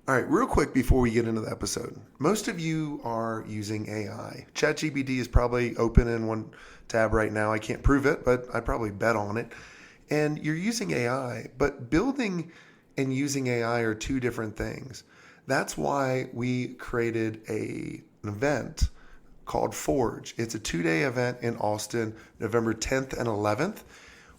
All right, real quick before we get into the episode, most of you are using AI. ChatGPT is probably open in one tab right now. I can't prove it, but I probably bet on it. And you're using AI, but building and using AI are two different things. That's why we created an event called Forge. It's a 2-day event in Austin, November 10th and 11th,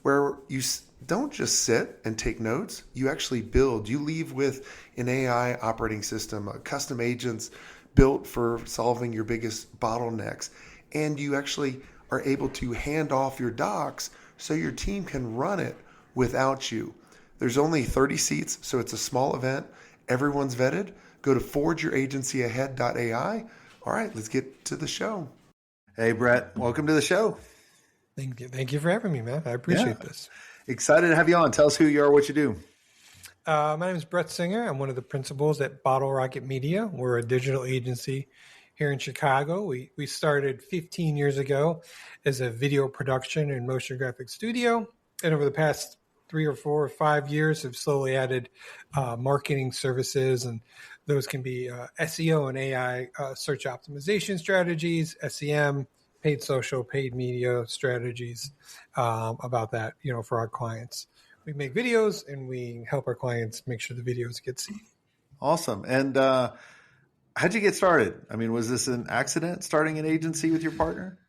where you don't just sit and take notes. You actually build. You leave with an AI operating system, custom agents built for solving your biggest bottlenecks. And you actually are able to hand off your docs so your team can run it without you. There's only 30 seats, so it's a small event. Everyone's vetted. Go to forgeyouragencyahead.ai. All right, let's get to the show. Hey, Brett, welcome to the show. Thank you. Thank you for having me, man. I appreciate this. Excited to have you on. Tell us who you are, what you do. My name is Brett Singer. I'm one of the principals at Bottle Rocket Media. We're a digital agency here in Chicago. We started 15 years ago as a video production and motion graphic studio. And over the past 3 or 4 or 5 years have slowly added marketing services, and those can be SEO and AI search optimization strategies, SEM, paid social, paid media strategies about that, for our clients. We make videos and we help our clients make sure the videos get seen. Awesome. And how'd you get started? I mean, was this an accident starting an agency with your partner?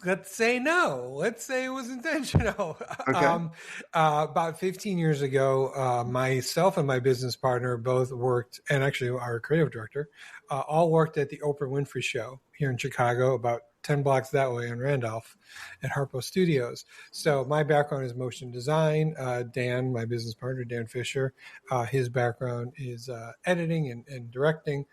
Let's say no. Let's say it was intentional. Okay. About 15 years ago, myself and my business partner both worked, and actually our creative director, all worked at the Oprah Winfrey Show here in Chicago, about 10 blocks that way in Randolph at Harpo Studios. So my background is motion design. Dan, my business partner, Dan Fisher, his background is editing and directing.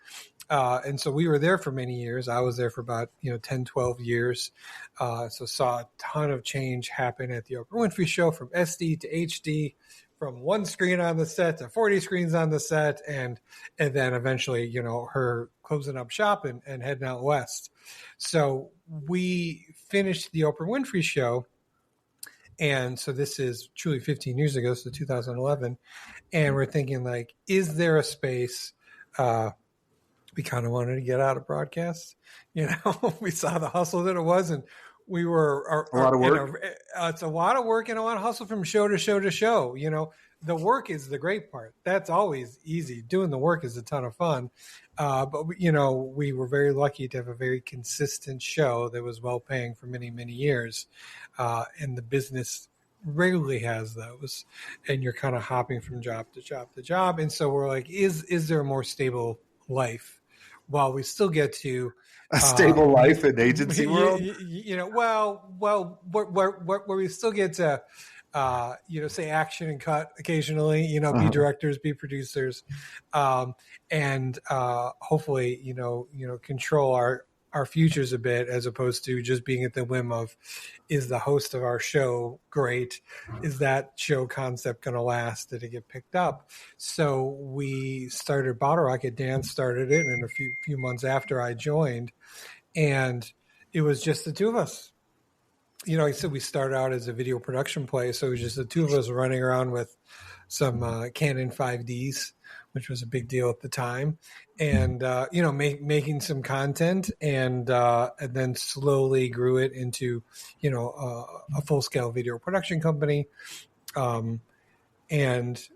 And so we were there for many years. I was there for about 10, 12 years. So saw a ton of change happen at the Oprah Winfrey Show, from SD to HD, from one screen on the set to 40 screens on the set, and then eventually, her closing up shop and heading out west. So we finished the Oprah Winfrey Show. And so this is truly 15 years ago, so 2011. And we're thinking, like, is there a space? We kind of wanted to get out of broadcast. We saw the hustle that it was, and we were a lot of work. It's a lot of work and a lot of hustle from show to show to show. The work is the great part. That's always easy. Doing the work is a ton of fun. But we were very lucky to have a very consistent show that was well paying for many, many years. And the business rarely has those, and you're kind of hopping from job to job to job. And so we're like, is there a more stable life while we still get to a stable life in agency world? Where we still get to, say action and cut occasionally, be directors, be producers, and hopefully, control our futures a bit, as opposed to just being at the whim of, is the host of our show great? Is that show concept going to last? Did it get picked up? So we started Bottle Rocket. Dan started it, and a few months after I joined, and it was just the two of us. I said we started out as a video production place, so it was just the two of us running around with some Canon 5Ds, which was a big deal at the time, and making some content, and then slowly grew it into a full scale video production company, and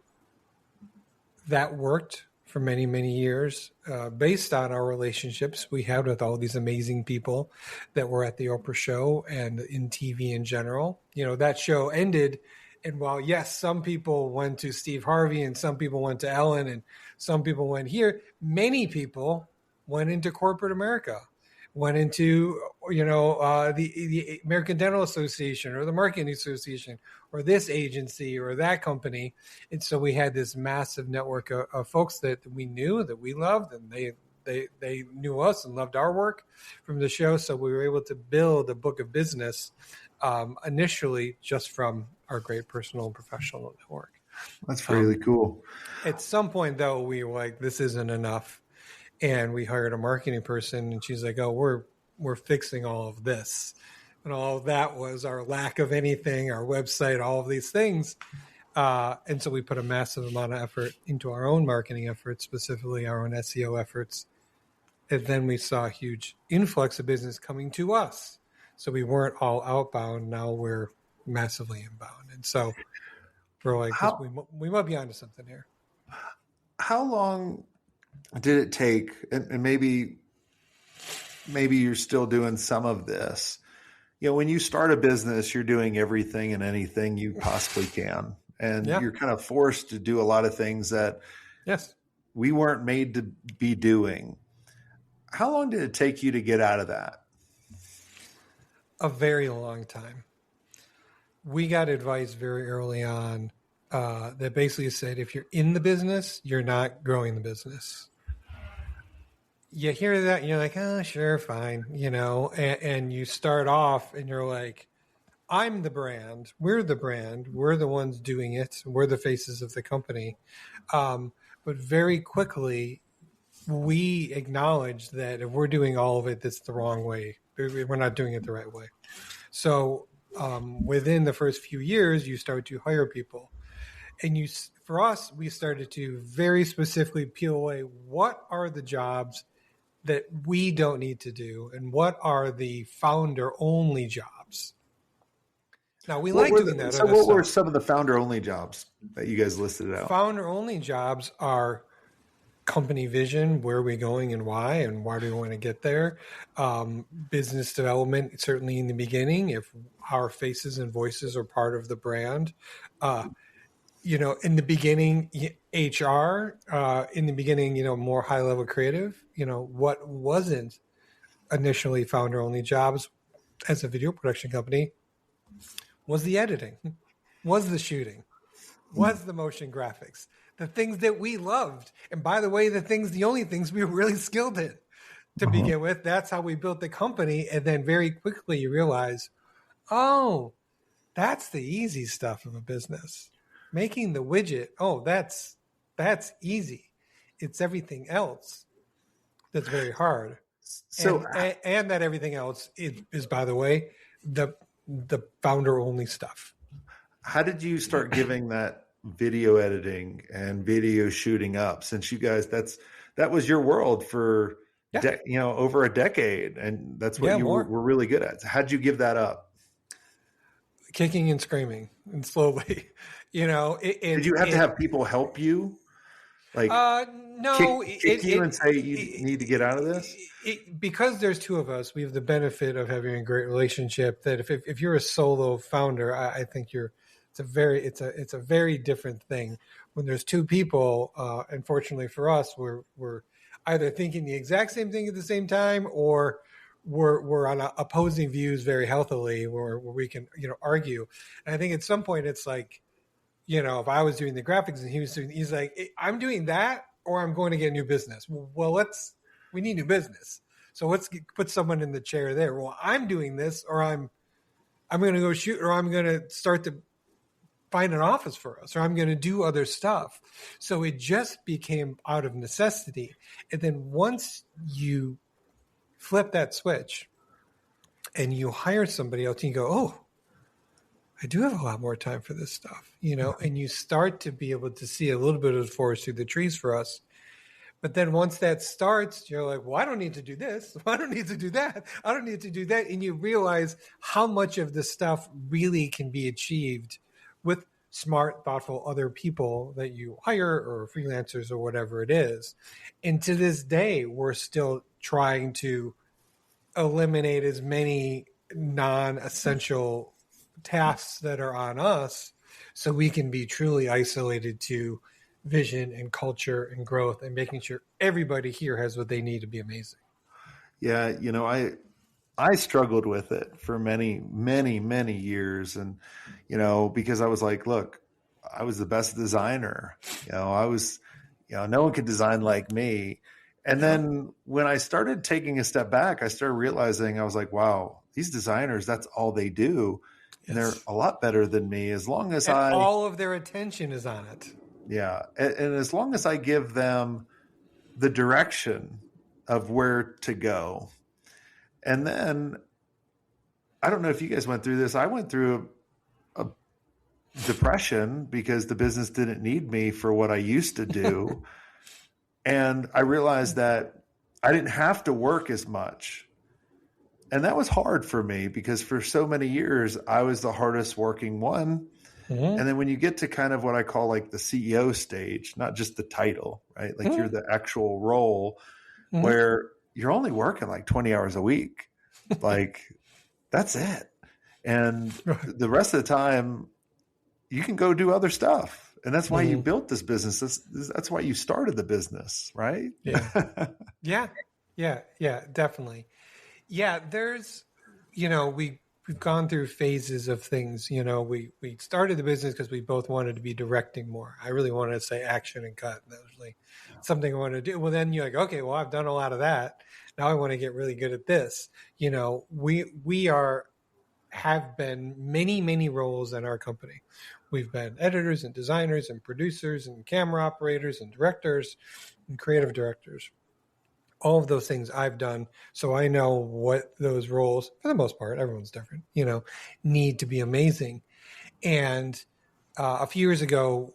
that worked for many, many years, based on our relationships we had with all these amazing people that were at the Oprah Show and in TV in general. That show ended. And while, yes, some people went to Steve Harvey and some people went to Ellen and some people went here, many people went into corporate America, went into, the American Dental Association or the Marketing Association or this agency or that company. And so we had this massive network of folks that we knew, that we loved, and they knew us and loved our work from the show. So we were able to build a book of business initially just from our great personal and professional network. That's really cool. At some point, though, we were like, this isn't enough. And we hired a marketing person, and she's like, oh, we're fixing all of this. And all of that was our lack of anything, our website, all of these things. And so we put a massive amount of effort into our own marketing efforts, specifically our own SEO efforts. And then we saw a huge influx of business coming to us. So we weren't all outbound. Now we're massively inbound. And so we're like, we might be onto something here. How long did it take? And maybe you're still doing some of this. When you start a business, you're doing everything and anything you possibly can. And you're kind of forced to do a lot of things that we weren't made to be doing. How long did it take you to get out of that? A very long time. We got advice very early on that basically said, if you're in the business, you're not growing the business. You hear that and you're like, oh, sure, fine. And you start off and you're like, I'm the brand. We're the brand. We're the ones doing it. We're the faces of the company. But very quickly, we acknowledge that if we're doing all of it, that's the wrong way. We're not doing it the right way. So within the first few years, you start to hire people. And for us, we started to very specifically peel away what are the jobs that we don't need to do and what are the founder-only jobs. Now, we like doing that. So what were some of the founder-only jobs that you guys listed out? Founder-only jobs are company vision, where are we going and why do we want to get there? Business development, certainly in the beginning, if our faces and voices are part of the brand. In the beginning, HR, in the beginning, more high-level creative. What wasn't initially founder-only jobs as a video production company was the editing, was the shooting, was the motion graphics, the things that we loved. And by the way, the only things we were really skilled in to begin with. That's how we built the company. And then very quickly you realize, oh, that's the easy stuff of a business. Making the widget, that's easy. It's everything else that's very hard. So, and that everything else is, by the way, the founder-only stuff. How did you start giving that video editing and video shooting up? Since you guys, that was your world for over a decade, and that's what you were really good at. So how'd you give that up? Kicking and screaming and slowly, Did you have to have people help you? Like, no, kick you and say you need to get out of this? Because there's two of us, we have the benefit of having a great relationship. That if you're a solo founder, I think it's a very different thing. When there's two people, unfortunately for us, we're either thinking the exact same thing at the same time, or we're on opposing views very healthily, where we can argue. And I think at some point it's like, if I was doing the graphics and he's like, I'm doing that, or I'm going to get a new business. Well, we need new business. So let's put someone in the chair there. Well, I'm doing this, or I'm going to go shoot, or I'm going to start to find an office for us, or I'm going to do other stuff. So it just became out of necessity. And then once you flip that switch and you hire somebody else, and you go, oh, I do have a lot more time for this stuff, and you start to be able to see a little bit of the forest through the trees for us. But then once that starts, you're like, well, I don't need to do this. I don't need to do that. I don't need to do that. And you realize how much of this stuff really can be achieved with smart, thoughtful other people that you hire, or freelancers, or whatever it is. And to this day, we're still trying to eliminate as many non-essential tasks that are on us so we can be truly isolated to vision and culture and growth, and making sure everybody here has what they need to be amazing. Yeah. I struggled with it for many, many, many years. And, because I was like, look, I was the best designer, I was, no one could design like me. And then when I started taking a step back, I started realizing, I was like, wow, these designers, that's all they do. And they're a lot better than me, as long as all of their attention is on it. Yeah. And as long as I give them the direction of where to go. And then, I don't know if you guys went through this. I went through depression because the business didn't need me for what I used to do. And I realized that I didn't have to work as much. And that was hard for me because for so many years, I was the hardest working one. Mm-hmm. And then when you get to kind of what I call like the CEO stage, not just the title, right? Like you're the actual role where you're only working like 20 hours a week. Like that's it. And the rest of the time you can go do other stuff. And that's why you built this business. That's why you started the business, right? Yeah. Yeah, definitely. Yeah, there's, we've gone through phases of things. We started the business because we both wanted to be directing more. I really wanted to say action and cut. That was like something I wanted to do. Well, then you're like, okay, well, I've done a lot of that. Now I want to get really good at this. We have been many roles in our company. We've been editors and designers and producers and camera operators and directors and creative directors. All of those things I've done. So I know what those roles, for the most part, everyone's different, need to be amazing. And a few years ago,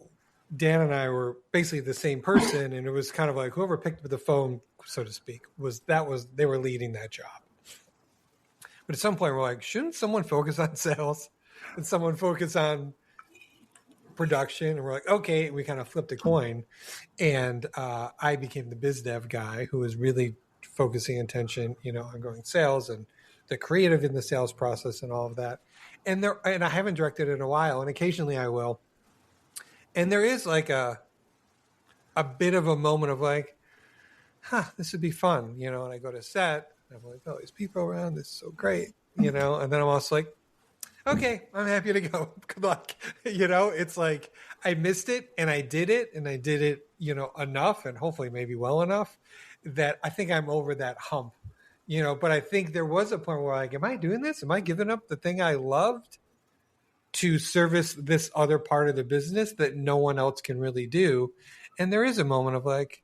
Dan and I were basically the same person. And it was kind of like whoever picked up the phone, so to speak, they were leading that job. But at some point we're like, shouldn't someone focus on sales and someone focus on production? And we're like, okay, we kind of flipped a coin. And I became the biz dev guy who was really focusing attention, on growing sales and the creative in the sales process and all of that. And I haven't directed in a while, and occasionally I will. And there is like a bit of a moment of like, this would be fun, and I go to set and I'm like, oh, these people around, this is so great, and then I'm also like, okay, I'm happy to go. Good luck. It's like I missed it and I did it enough and hopefully maybe well enough that I think I'm over that hump, but I think there was a point where like, am I doing this? Am I giving up the thing I loved to service this other part of the business that no one else can really do? And there is a moment of like,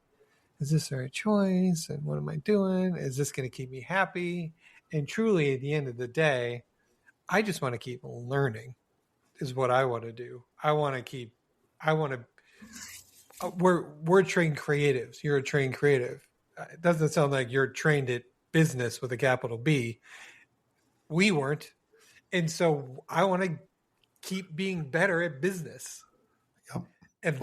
is this the right choice? And what am I doing? Is this going to keep me happy? And truly at the end of the day, I just want to keep learning is what I want to do. We're trained creatives. You're a trained creative. It doesn't sound like you're trained at business with a capital B. We weren't. And so I want to keep being better at business. Yep. And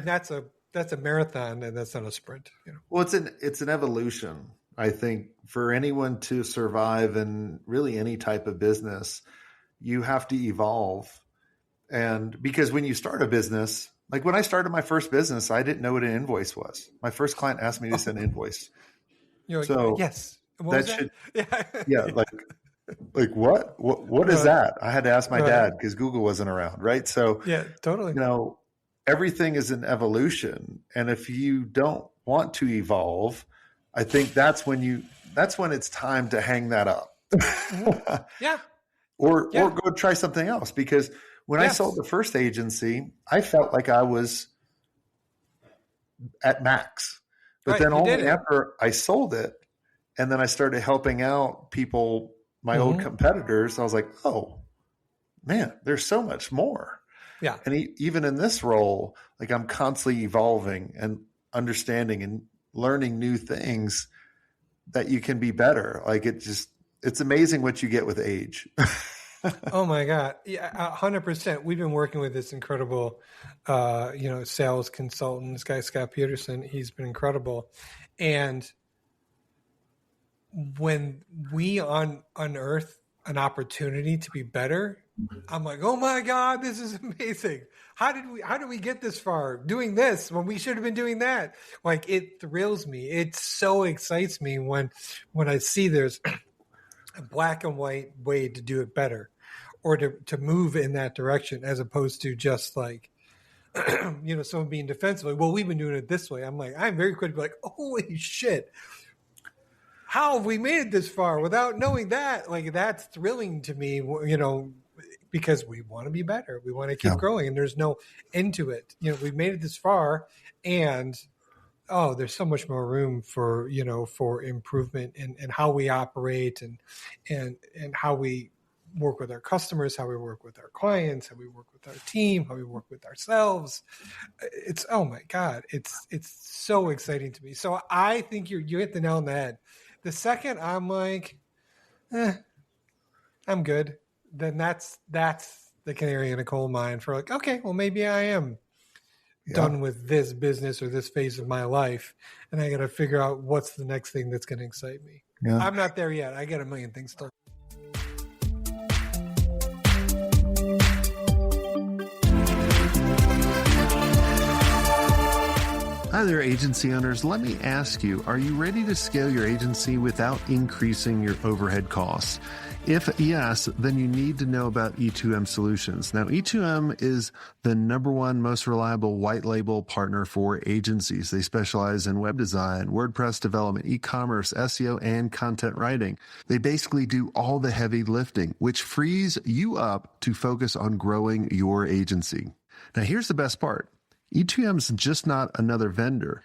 that's a marathon and that's not a sprint. Well, it's an evolution. I think for anyone to survive in really any type of business, you have to evolve. And because when you start a business, like when I started my first business, I didn't know what an invoice was. My first client asked me to send an invoice. You're like, so yes. Like what is that? I had to ask my dad because Google wasn't around. Right. So yeah, totally. Everything is an evolution. And if you don't want to evolve, I think that's when it's time to hang that up. Yeah. Or go try something else. Because when I sold the first agency, I felt like I was at max. But then only after I sold it and then I started helping out people, my old competitors, I was like, oh man, there's so much more. Yeah. And even in this role, like I'm constantly evolving and understanding and learning new things that you can be better. Like it's amazing what you get with age. Oh my God. Yeah, 100%. We've been working with this incredible, sales consultant, this guy, Scott Peterson. He's been incredible. And when we unearth an opportunity to be better, I'm like, oh my God, this is amazing. How did we get this far doing this when we should have been doing that? Like it thrills me. It so excites me when I see there's a black and white way to do it better or to move in that direction as opposed to just like, someone being defensive. Like, well, we've been doing it this way. I'm very quick to be like, holy shit. How have we made it this far without knowing that? Like, that's thrilling to me, because we want to be better. We want to keep growing and there's no end to it. We've made it this far and, there's so much more room for improvement and how we operate and how we work with our customers, how we work with our clients, how we work with our team, how we work with ourselves. It's, oh my God, it's so exciting to me. So I think you hit the nail on the head. The second I'm like, I'm good, then that's the canary in a coal mine for like, okay, well, maybe I am done with this business or this phase of my life, and I got to figure out what's the next thing that's going to excite me. Yeah. I'm not there yet. I got a million things still. Hi there, agency owners. Let me ask you, are you ready to scale your agency without increasing your overhead costs? If yes, then you need to know about E2M Solutions. Now, E2M is the #1 most reliable white label partner for agencies. They specialize in web design, WordPress development, e-commerce, SEO, and content writing. They basically do all the heavy lifting, which frees you up to focus on growing your agency. Now, here's the best part. E2M's just not another vendor.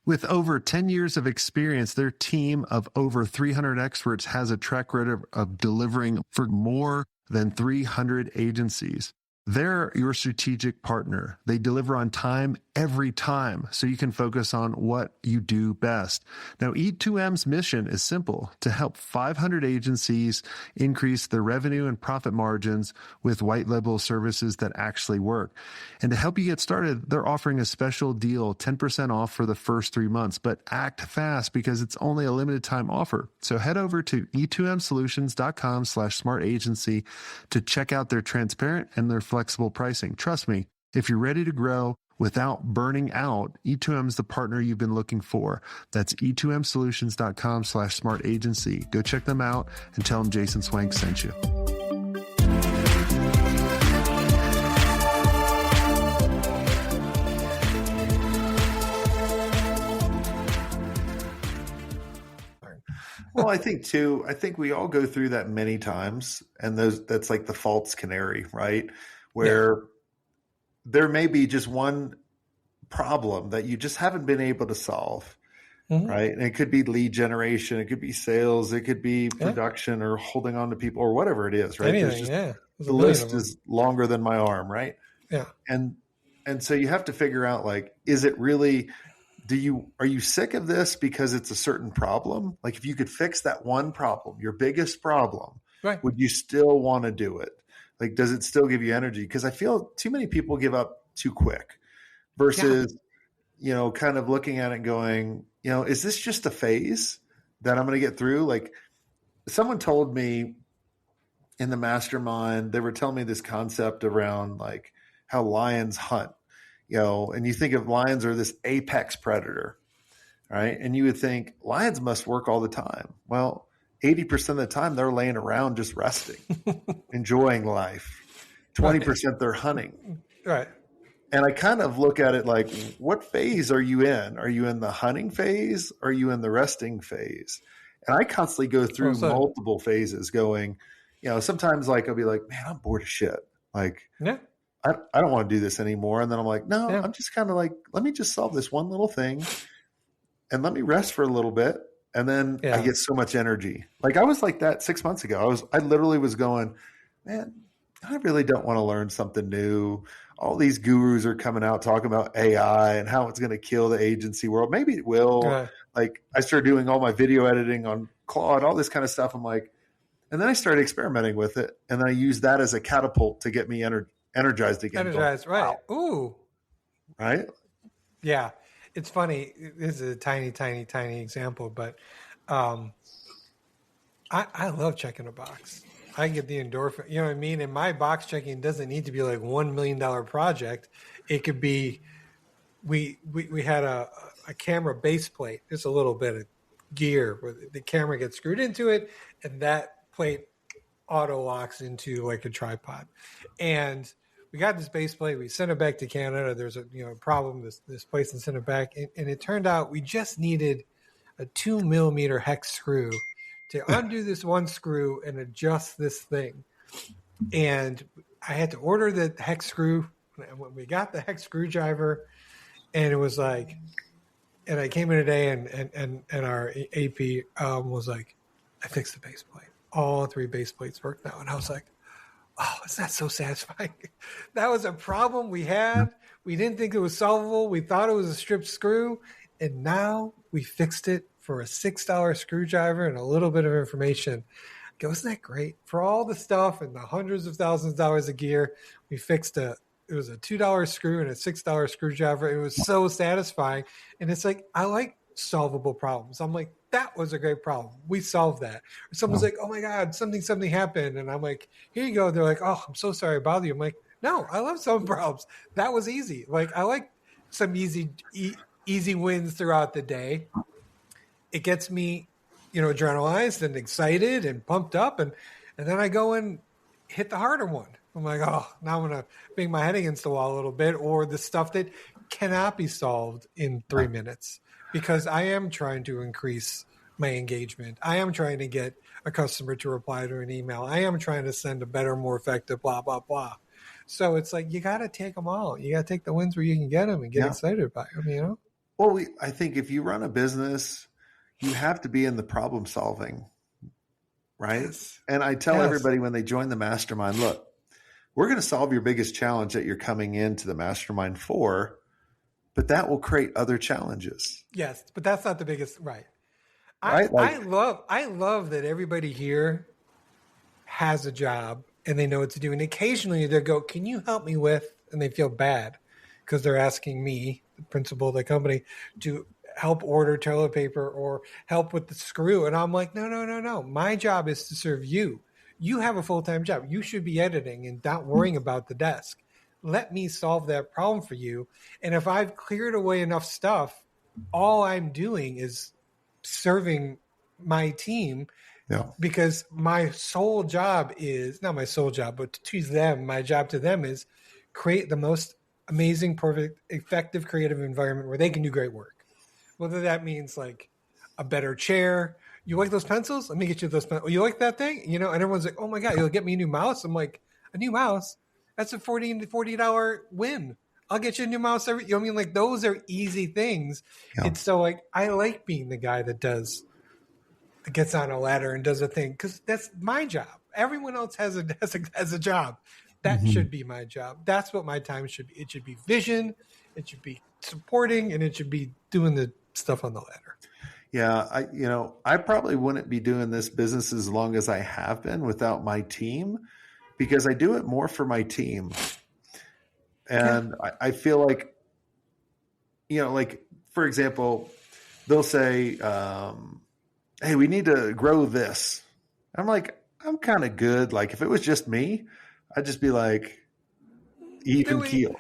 With over 10 years of experience, their team of over 300 experts has a track record of delivering for more than 300 agencies. They're your strategic partner. They deliver on time every time, so you can focus on what you do best. Now, E2M's mission is simple: to help 500 agencies increase their revenue and profit margins with white label services that actually work. And to help you get started, they're offering a special deal, 10% off for the first 3 months, but act fast because it's only a limited time offer. So head over to e2msolutions.com/smartagency to check out their transparent and their flexible pricing. Trust me, if you're ready to grow without burning out, E2M is the partner you've been looking for. That's e2msolutions.com/smartagency. Go check them out and tell them Jason Swank sent you. Well, I think we all go through that many times, and that's like the false canary, right? Where there may be just one problem that you just haven't been able to solve, right? And it could be lead generation, it could be sales, it could be production or holding on to people or whatever it is, right? Anything, the list is longer than my arm, right? Yeah. And so you have to figure out, like, is it really, are you sick of this because it's a certain problem? Like, if you could fix that one problem, your biggest problem, right, would you still want to do it? Like, does it still give you energy? Because I feel too many people give up too quick versus, kind of looking at it and going, is this just a phase that I'm going to get through? Like, someone told me in the mastermind, they were telling me this concept around like how lions hunt, and you think of lions are this apex predator, right? And you would think lions must work all the time. Well, 80% of the time they're laying around just resting, enjoying life. 20% they're hunting. Right. And I kind of look at it like, what phase are you in? Are you in the hunting phase? Or are you in the resting phase? And I constantly go through multiple phases going, sometimes like I'll be like, man, I'm bored of shit. Like, I don't want to do this anymore. And then I'm like, no, I'm just kind of like, let me just solve this one little thing and let me rest for a little bit. And then I get so much energy. Like, I was like that 6 months ago. I literally was going, man, I really don't want to learn something new. All these gurus are coming out talking about AI and how it's going to kill the agency world. Maybe it will. Right. Like, I started doing all my video editing on Claude, all this kind of stuff. I'm like, and then I started experimenting with it. And then I used that as a catapult to get me energized again. Energized, going, right. Wow. Ooh. Right? Yeah. It's funny. This is a tiny, tiny, tiny example, but I love checking a box. I get the endorphin, you know what I mean? And my box checking doesn't need to be like $1 million project. It could be, we had a camera base plate, just a little bit of gear where the camera gets screwed into it, and that plate auto locks into like a tripod. And we got this base plate. We sent it back to Canada. There's a problem. This place and sent it back, and it turned out we just needed a 2 millimeter hex screw to undo this one screw and adjust this thing. And I had to order the hex screw. When we got the hex screwdriver, and it was like, and I came in today, and our AP was like, I fixed the base plate. all 3 base plates work now. And I was like, oh, is that so satisfying? That was a problem we had. We didn't think it was solvable. We thought it was a stripped screw. And now we fixed it for a $6 screwdriver and a little bit of information. I go, isn't that great? For all the stuff and the hundreds of thousands of dollars of gear, we fixed it was a $2 screw and a $6 screwdriver. It was so satisfying. And it's like, I like solvable problems. I'm like, that was a great problem. We solved that. Or someone's like, oh my God, something happened. And I'm like, here you go. They're like, oh, I'm so sorry to bother you. I'm like, no, I love solving problems. That was easy. Like, I like some easy wins throughout the day. It gets me, adrenalized and excited and pumped up. And then I go and hit the harder one. I'm like, oh, now I'm going to bang my head against the wall a little bit, or the stuff that cannot be solved in 3 minutes, because I am trying to increase my engagement. I am trying to get a customer to reply to an email. I am trying to send a better, more effective, blah, blah, blah. So it's like, you got to take them all. You got to take the wins where you can get them and get excited about them, Well, I think if you run a business, you have to be in the problem solving, right? Yes. And I tell everybody when they join the mastermind, look, we're going to solve your biggest challenge that you're coming into the mastermind for, but that will create other challenges. Yes, but that's not the biggest, right? Right? I love that everybody here has a job and they know what to do. And occasionally they go, can you help me with, and they feel bad because they're asking me, the principal of the company, to help order toilet paper or help with the screw. And I'm like, no. My job is to serve you. You have a full-time job. You should be editing and not worrying about the desk. Let me solve that problem for you. And if I've cleared away enough stuff, all I'm doing is serving my team, because my sole job is not my sole job, but to them, my job to them is create the most amazing, perfect, effective, creative environment where they can do great work. Whether that means like a better chair. You like those pencils? Let me get you those pencils. You like that thing? And everyone's like, oh my God, you'll get me a new mouse. I'm like, a new mouse? That's a $40 win. I'll get you a new mouse every, like those are easy things. Yeah. It's so like, I like being the guy that gets on a ladder and does a thing, because that's my job. Everyone else has a job. That should be my job. That's what my time should be. It should be vision. It should be supporting, and it should be doing the stuff on the ladder. Yeah, I probably wouldn't be doing this business as long as I have been without my team, because I do it more for my team. And I feel like, like, for example, they'll say, hey, we need to grow this. I'm like, I'm kind of good. Like, if it was just me, I'd just be like, even keel.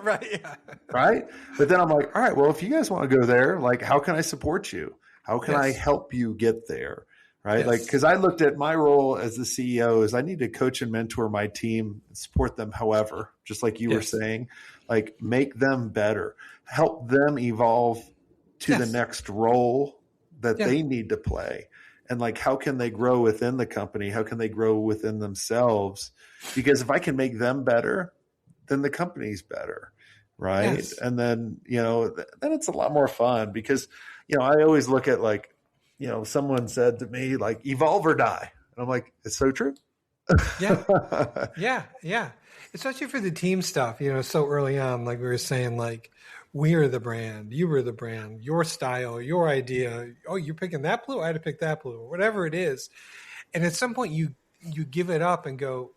Right. Yeah. Right. But then I'm like, all right, well, if you guys want to go there, like, how can I support you? How can I help you get there? Right. Yes. Like, because I looked at my role as the CEO is I need to coach and mentor my team and support them. However, just like you were saying, like, make them better, help them evolve to the next role that they need to play. And like, how can they grow within the company? How can they grow within themselves? Because if I can make them better, then the company's better. Right. Yes. And then, then it's a lot more fun, because, I always look at like, someone said to me, like, evolve or die. And I'm like, it's so true. Yeah. Especially for the team stuff, so early on, like we were saying, like, we are the brand, you were the brand, your style, your idea. Oh, you're picking that blue? I had to pick that blue, or whatever it is. And at some point you give it up and go,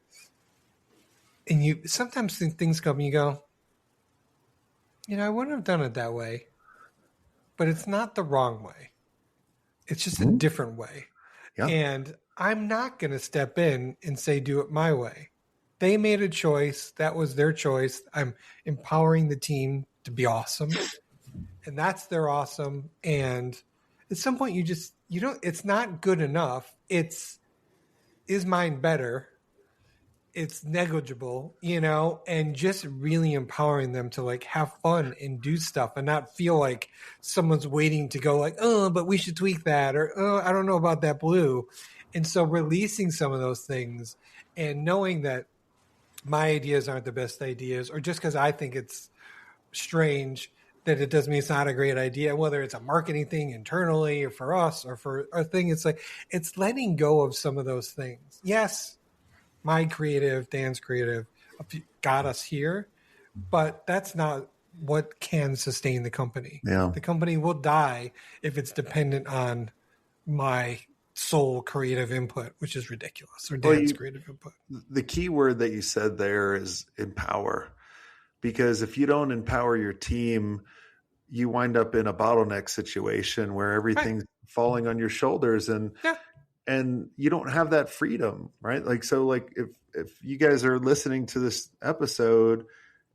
and you sometimes things come and you go, I wouldn't have done it that way, but it's not the wrong way. It's just a different way. Yeah. And I'm not going to step in and say, do it my way. They made a choice. That was their choice. I'm empowering the team to be awesome. And that's their awesome. And at some point it's not good enough. Is mine better? It's negligible, and just really empowering them to like have fun and do stuff and not feel like someone's waiting to go like, oh, but we should tweak that, or, oh, I don't know about that blue. And so releasing some of those things and knowing that my ideas aren't the best ideas, or just because I think it's strange that it doesn't mean it's not a great idea, whether it's a marketing thing internally or for us or for our thing. It's like, it's letting go of some of those things. Yes, my creative, Dan's creative got us here, but that's not what can sustain the company. Yeah. The company will die if it's dependent on my sole creative input, which is ridiculous, or Dan's creative input. The key word that you said there is empower, because if you don't empower your team, you wind up in a bottleneck situation where everything's falling on your shoulders, and you don't have that freedom, right? Like, so like if you guys are listening to this episode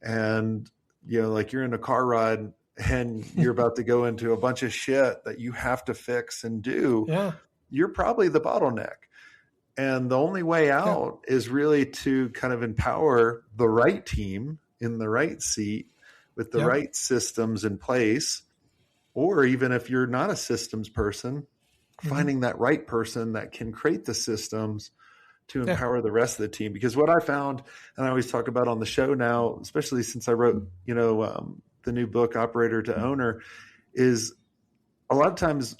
and, you know, like you're in a car ride and you're about to go into a bunch of shit that you have to fix and do, you're probably the bottleneck. And the only way out is really to kind of empower the right team in the right seat with the right systems in place. Or even if you're not a systems person, finding that right person that can create the systems to empower the rest of the team. Because what I found, and I always talk about on the show now, especially since I wrote, you know, the new book, Operator to Owner, is a lot of times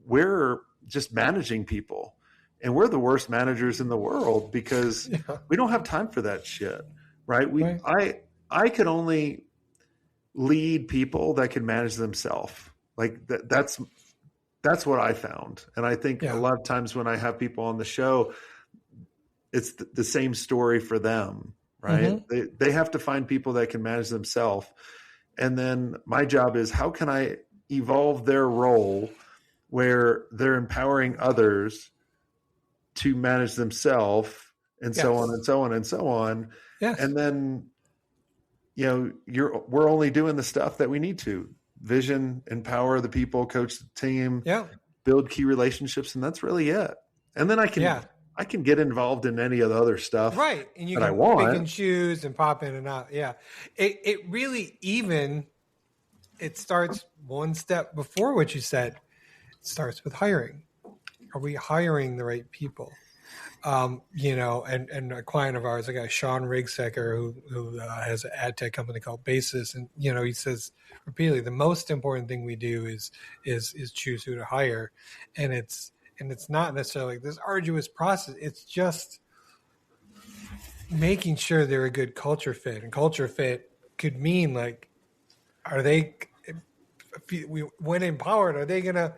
we're just managing people, and we're the worst managers in the world because we don't have time for that shit, right? I could only lead people that can manage themselves. Like that's what I found. And I think a lot of times when I have people on the show, it's the same story for them, right? They have to find people that can manage themselves. And then my job is, how can I evolve their role where they're empowering others to manage themselves, and so on and so on and so on. And then, you know, we're only doing the stuff that we need to: vision, empower the people, coach the team, build key relationships. And that's really it. And then I can get involved in any of the other stuff. Right. And you can pick and choose and pop in and out. Yeah. It really, even, it starts one step before what you said. It starts with hiring. Are we hiring the right people? You know, and a client of ours, a guy, Sean Rigsecker, who has an ad tech company called Basis. And, you know, he says repeatedly, the most important thing we do is choose who to hire. And it's not necessarily this arduous process. It's just making sure they're a good culture fit. And culture fit could mean, like, are they, when empowered, are they going to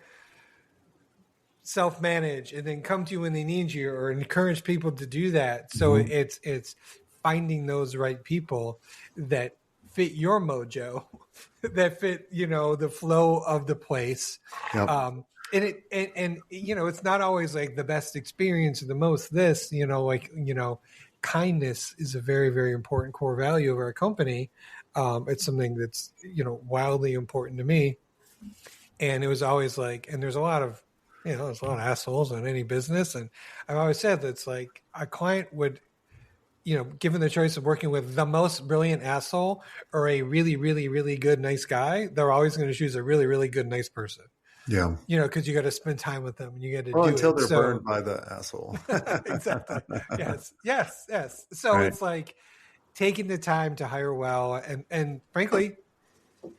self-manage and then come to you when they need you, or encourage people to do that? So it's finding those right people that fit your mojo, that fit, you know, the flow of the place. And you know, it's not always like the best experience or the most this, you know, like, you know, kindness is a very, very important core value of our company. It's something that's, you know, wildly important to me. And it was always like, and there's a lot of, you know, there's a lot of assholes in any business. And I've always said that's like, a client would, you know, given the choice of working with the most brilliant asshole or a really, really, really good, nice guy, they're always going to choose a really, really good, nice person. Yeah. You know, because you got to spend time with them and you got to do until it. They're burned by the asshole. Exactly. Yes. So it's like taking the time to hire well. And frankly,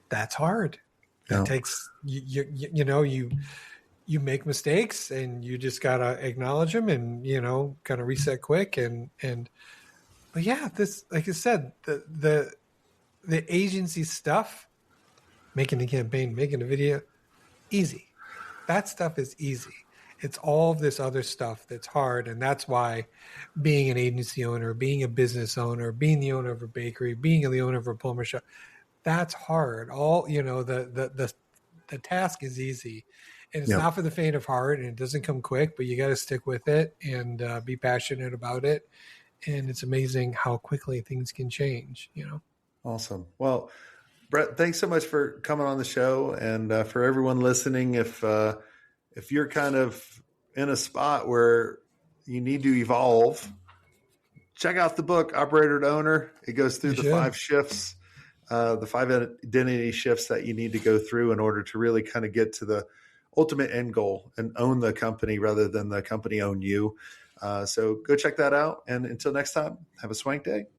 that's hard. It takes, you know, you make mistakes and you just got to acknowledge them and, you know, kind of reset quick. But yeah, this, like I said, the agency stuff, making the campaign, making the video, easy. That stuff is easy. It's all of this other stuff that's hard. And that's why being an agency owner, being a business owner, being the owner of a bakery, being the owner of a plumber shop, that's hard. All, you know, the task is easy. And it's not for the faint of heart, and it doesn't come quick, but you got to stick with it and be passionate about it. And it's amazing how quickly things can change, you know? Awesome. Well, Brett, thanks so much for coming on the show. And for everyone listening, if you're kind of in a spot where you need to evolve, check out the book, Operator to Owner. It goes through the 5 shifts, the 5 identity shifts that you need to go through in order to really kind of get to the ultimate end goal and own the company rather than the company own you. So go check that out. And until next time, have a swank day.